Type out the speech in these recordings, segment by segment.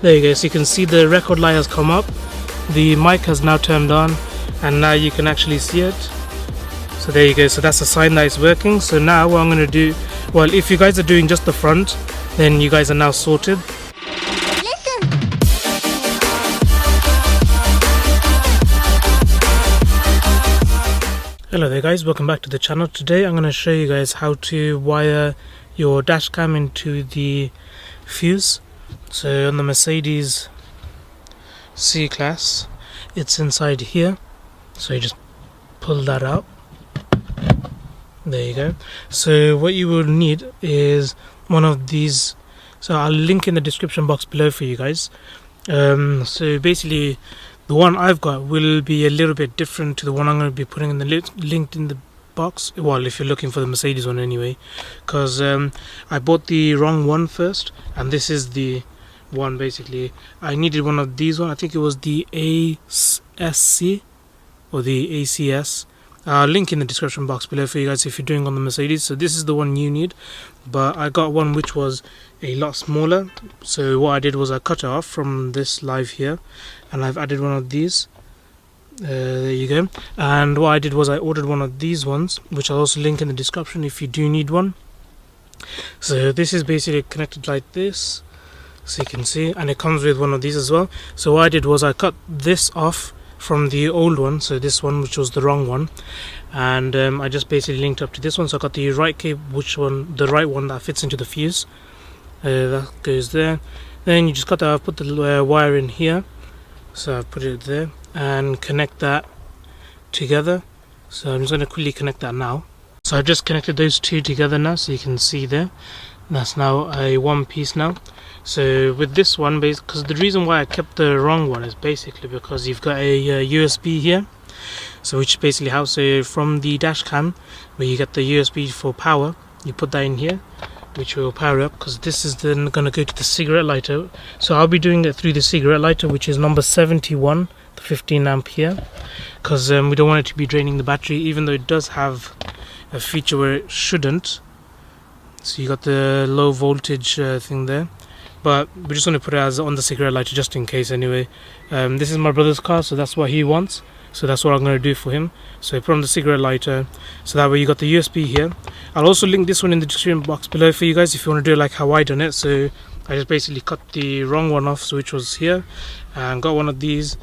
There you go, so you can see the record light has come up, the mic has now turned on, and now you can actually see it. So there you go, so that's a sign that it's working. So now what I'm going to do, well, if you guys are doing just the front, then you guys are now sorted. Hello there guys, welcome back to the channel. Today I'm going to show you guys how to wire your dash cam into the fuse. So on the Mercedes C-Class, it's inside here, so you just pull that out. There you go. So what you will need is one of these, so I'll link in the description box below for you guys. So basically the one I've got will be a little bit different to the one I'm going to be putting in the linked in the box. Well, if you're looking for the Mercedes one anyway, because I bought the wrong one first, and this is the one. Basically I needed one of these one. I think it was the ASC or the ACS. Link in the description box below for you guys if you're doing on the Mercedes. So this is the one you need, but I got one which was a lot smaller. So what I did was I cut it off from this live here, and I've added one of these. There you go. And what I did was I ordered one of these ones, which I'll also link in the description if you do need one. So this is basically connected like this, so you can see, and it comes with one of these as well. So what I did was I cut this off from the old one, so this one, which was the wrong one, and I just basically linked up to this one. So I got the right cable, the right one that fits into the fuse. That goes there. Then you just cut that off, put the wire in here. So I've put it there and connect that together. So I'm just going to quickly connect that now. So I've just connected those two together now, so you can see there. That's now a one piece now. So with this one, because the reason why I kept the wrong one is basically because you've got a USB here, so which basically how, so from the dash cam where you get the USB for power, you put that in here, which will power up, because this is then going to go to the cigarette lighter. So I'll be doing it through the cigarette lighter, which is number 71, the 15 amp here, because we don't want it to be draining the battery, even though it does have a feature where it shouldn't. So you got the low voltage thing there, but we're just going to put it as on the cigarette lighter just in case anyway. This is my brother's car, so that's what he wants, so that's what I'm going to do for him. So I put on the cigarette lighter, so that way you got the USB here. I'll also link this one in the description box below for you guys if you want to do it like how I done it. So I just basically cut the wrong one off, so which was here, and got one of these,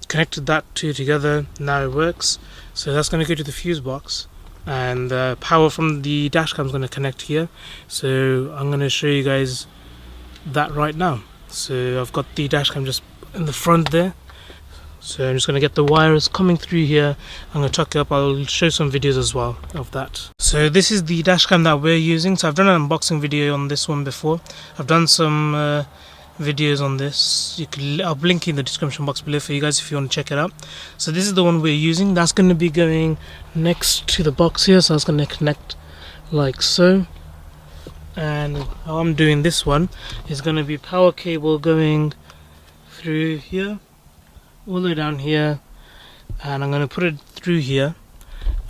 connected that two together. Now it works. So that's going to go to the fuse box, and power from the dash cam is going to connect here. So I'm going to show you guys that right now. So I've got the dash cam just in the front there, so I'm just going to get the wires coming through here. I'm going to tuck it up. I'll show some videos as well of that. So this is the dash cam that we're using. So I've done an unboxing video on this one before. I've done some videos on this. I'll link in the description box below for you guys if you want to check it out. So this is the one we're using. That's going to be going next to the box here, so that's going to connect like so. And how I'm doing this one is going to be power cable going through here, all the way down here, and I'm going to put it through here,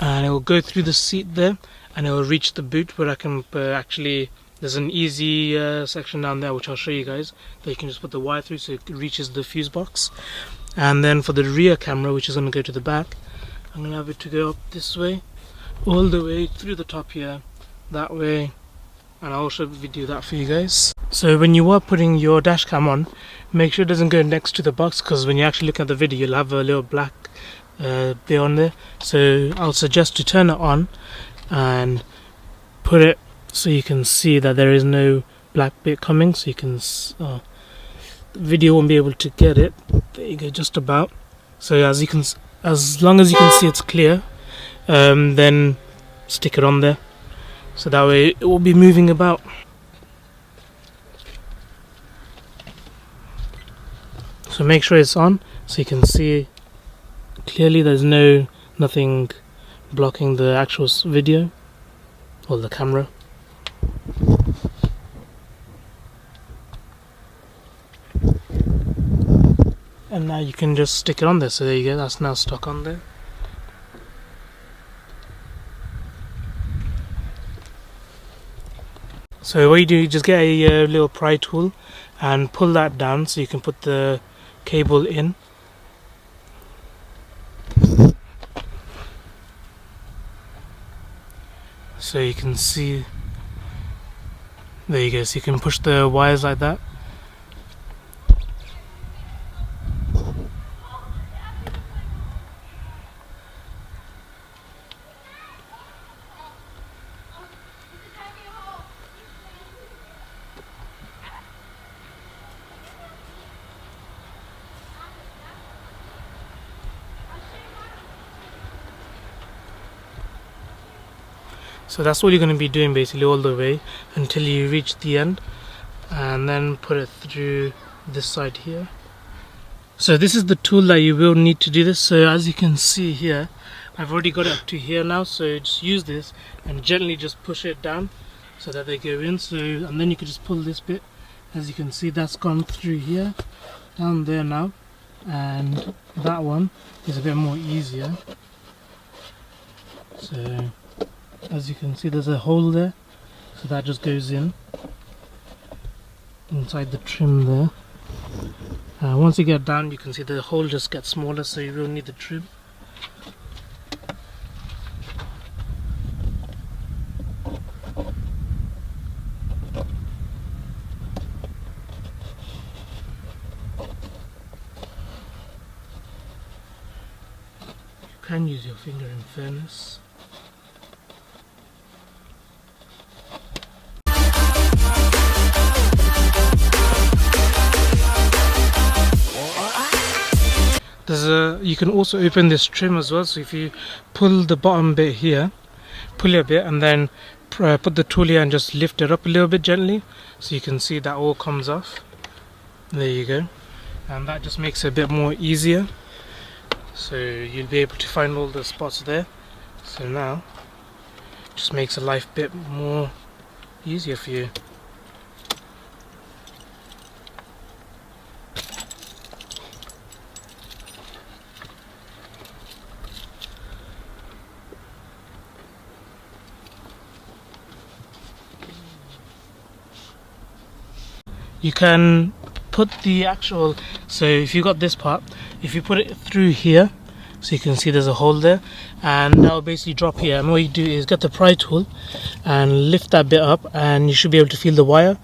and it will go through the seat there, and it will reach the boot where I can actually, there's an easy section down there which I'll show you guys that you can just put the wire through so it reaches the fuse box. And then for the rear camera, which is going to go to the back, I'm going to have it to go up this way, all the way through the top here, that way, and I'll also video that for you guys. So when you are putting your dash cam on, make sure it doesn't go next to the box, because when you actually look at the video you'll have a little black bit on there. So I'll suggest to turn it on and put it so you can see that there is no black bit coming, so you can the video won't be able to get it. There you go, just about. So as long as you can see it's clear, then stick it on there, so that way it will be moving about. So make sure it's on so you can see clearly. There's nothing blocking the actual video or the camera. And now you can just stick it on there. So there you go, that's now stuck on there. So what you do, you just get a little pry tool and pull that down so you can put the cable in. So you can see, there you go, so you can push the wires like that. So that's all you're going to be doing basically all the way until you reach the end, and then put it through this side here. So this is the tool that you will need to do this. So as you can see here, I've already got it up to here now, so just use this and gently just push it down so that they go in. So, and then you can just pull this bit. As you can see, that's gone through here, down there now, and that one is a bit more easier. So as you can see, there's a hole there, so that just goes in inside the trim there. Once you get down, you can see the hole just gets smaller, so you will need the trim. You can use your finger in fairness. You can also open this trim as well, so if you pull the bottom bit here, pull it a bit, and then put the tool here and just lift it up a little bit gently, so you can see that all comes off. There you go, and that just makes it a bit more easier, so you'll be able to find all the spots there. So now just makes the life a bit more easier for you. You can put the actual, so if you got this part, if you put it through here, so you can see there's a hole there, and that'll basically drop here, and what you do is get the pry tool and lift that bit up, and you should be able to feel the wire.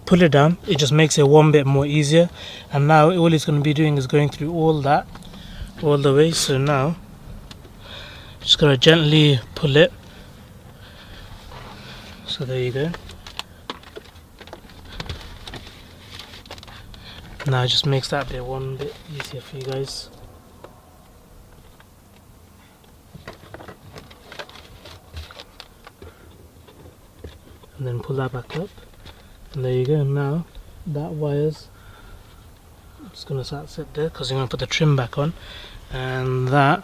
Pull it down, it just makes it one bit more easier, and now all it's going to be doing is going through all that all the way. So now just gotta gently pull it, so there you go. Now it just makes that bit one bit easier for you guys. And then pull that back up, and there you go. Now that wire's just gonna sit there because you're gonna put the trim back on, and that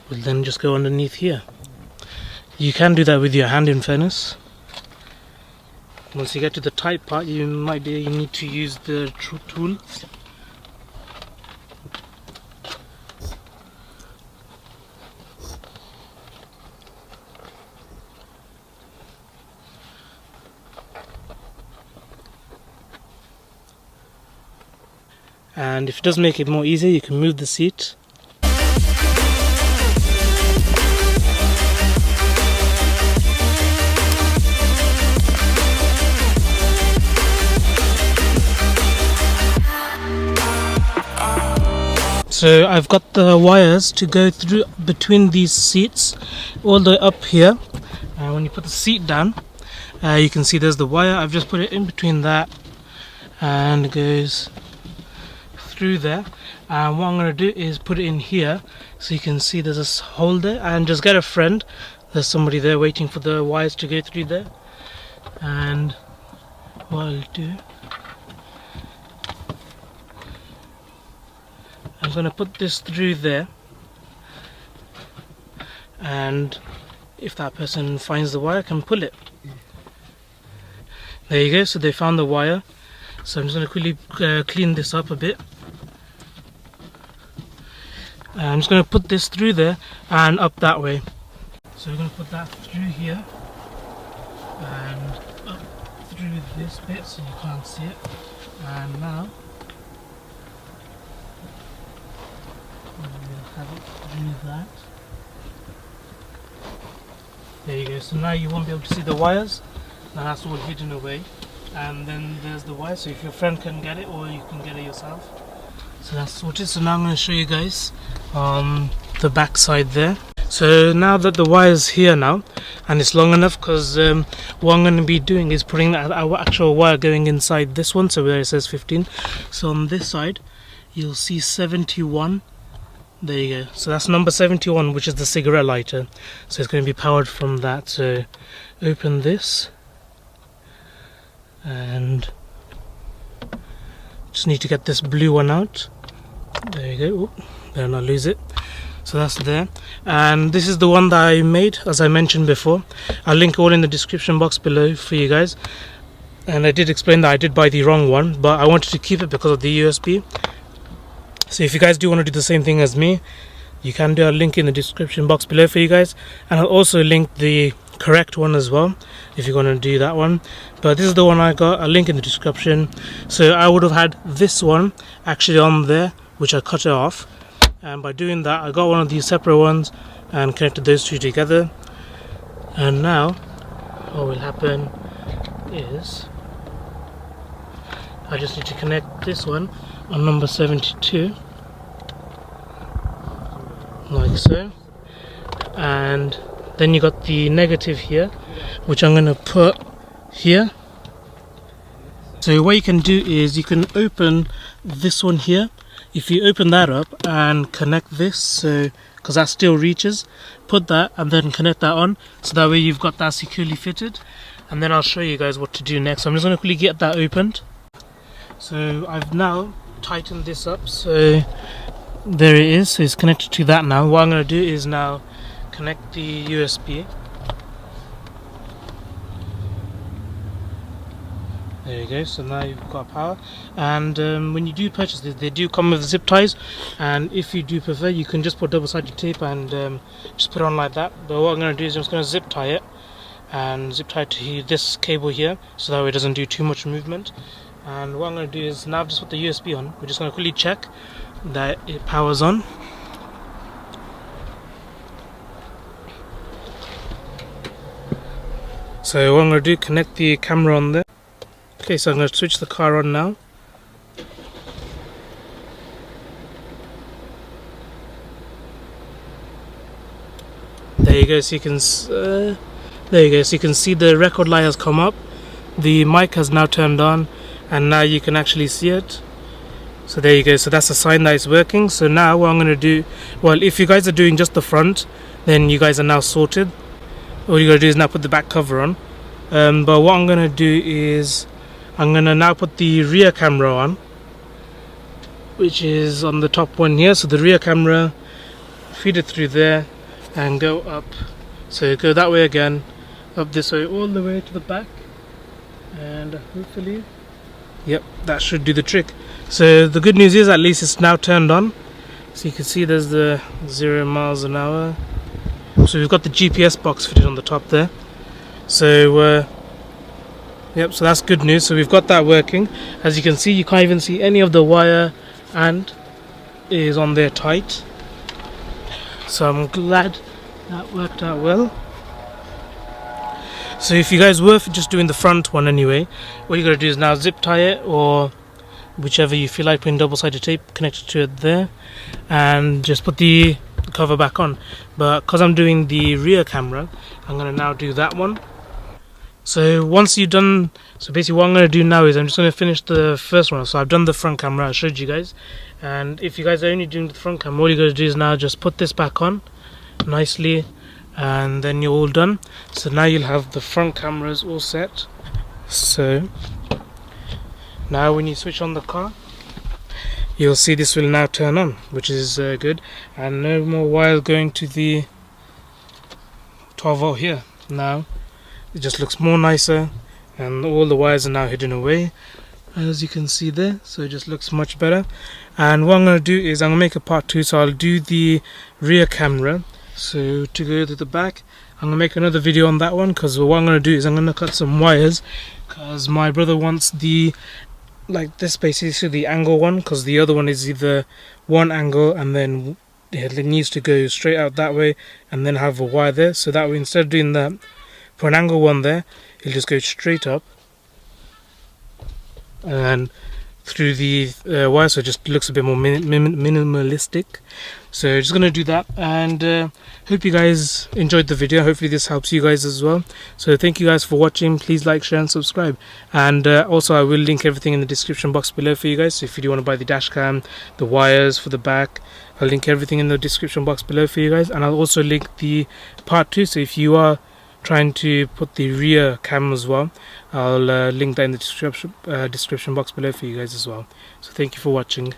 will then just go underneath here. You can do that with your hand, in fairness. Once you get to the tight part, you need to use the tool. And if it does make it more easier, you can move the seat. So I've got the wires to go through between these seats all the way up here. When you put the seat down, you can see there's the wire. I've just put it in between that, and it goes through there. And what I'm going to do is put it in here, so you can see there's a hole there, and just get a friend. There's somebody there waiting for the wires to go through there. And what I'll do, I'm going to put this through there, and if that person finds the wire, can pull it. There you go, so they found the wire. So I'm just going to quickly clean this up a bit. I'm just going to put this through there and up that way. So we're going to put that through here and up through this bit so you can't see it. And now we'll have it through that. There you go. So now you won't be able to see the wires. Now that's all hidden away. And then there's the wire, so if your friend can get it or you can get it yourself. So that's sorted. So now I'm going to show you guys the back side there. So now that the wire is here now and it's long enough, because what I'm going to be doing is putting our actual wire going inside this one, so where it says 15. So on this side you'll see 71. There you go. So that's number 71, which is the cigarette lighter. So it's going to be powered from that. So open this and just need to get this blue one out. There you go. Oh, better not lose it. So that's there, and this is the one that I made, as I mentioned before. I'll link all in the description box below for you guys. And I did explain that I did buy the wrong one, but I wanted to keep it because of the USB. So if you guys do want to do the same thing as me, you can do a link in the description box below for you guys, and I'll also link the correct one as well if you're going to do that one. But this is the one I got. A link in the description. So I would have had this one actually on there, which I cut it off, and by doing that I got one of these separate ones and connected those two together. And now what will happen is I just need to connect this one on number 72 like so, and then you got the negative here, which I'm going to put here. So what you can do is you can open this one here. If you open that up and connect this, so because that still reaches, put that and then connect that on, so that way you've got that securely fitted. And then I'll show you guys what to do next. So I'm just going to quickly get that opened. So I've now tightened this up, so there it is. So it's connected to that now. What I'm going to do is now connect the USB. There you go. So now you've got power. And when you do purchase this, they do come with zip ties, and if you do prefer, you can just put double-sided tape and just put it on like that. But what I'm going to do is I'm just going to zip tie it, and zip tie it to this cable here, so that way it doesn't do too much movement. And what I'm going to do is now I've just put the USB on, we're just going to quickly check that it powers on. So what I'm going to do, connect the camera on there. Okay, so I'm going to switch the car on now. There you go. So you can there you go. So you can see the record light has come up. The mic has now turned on, and now you can actually see it. So there you go. So that's a sign that it's working. So now what I'm going to do, well, if you guys are doing just the front, then you guys are now sorted. All you got to do is now put the back cover on. But what I'm going to do is I'm going to now put the rear camera on, which is on the top one here. So the rear camera, feed it through there and go up. So go that way again, up this way all the way to the back, and hopefully, yep, that should do the trick. So the good news is at least it's now turned on. So you can see there's the 0 miles an hour. So we've got the GPS box fitted on the top there. So yep, so that's good news. So we've got that working. As you can see, you can't even see any of the wire, and it is on there tight. So I'm glad that worked out well. So if you guys were just doing the front one anyway, what you got to do is now zip tie it, or whichever you feel like, putting double-sided tape connected to it there, and just put the cover back on. But because I'm doing the rear camera, I'm going to now do that one. So once you've done, so basically what I'm going to do now is I'm just going to finish the first one. So I've done the front camera, I showed you guys, and if you guys are only doing the front camera, all you got to do is now just put this back on nicely, and then you're all done. So now you'll have the front cameras all set. So now when you switch on the car, you'll see this will now turn on, which is good, and no more wires going to the 12 volt here. Now it just looks more nicer, and all the wires are now hidden away, as you can see there. So it just looks much better. And what I'm going to do is I'm going to make a part 2. So I'll do the rear camera. So to go to the back, I'm gonna make another video on that one, because what I'm gonna do is I'm gonna cut some wires, because my brother wants the, like this basically the angle one, because the other one is either one angle and then it needs to go straight out that way and then have a wire there. So that way, instead of doing that for an angle one there, it'll just go straight up and through the wire, so it just looks a bit more minimalistic. So just gonna do that, and hope you guys enjoyed the video. Hopefully this helps you guys as well. So thank you guys for watching. Please like, share and subscribe, and also I will link everything in the description box below for you guys. So if you do want to buy the dash cam, the wires for the back, I'll link everything in the description box below for you guys, and I'll also link the part 2. So if you are trying to put the rear cam as well, I'll link that in the description box below for you guys as well. So thank you for watching.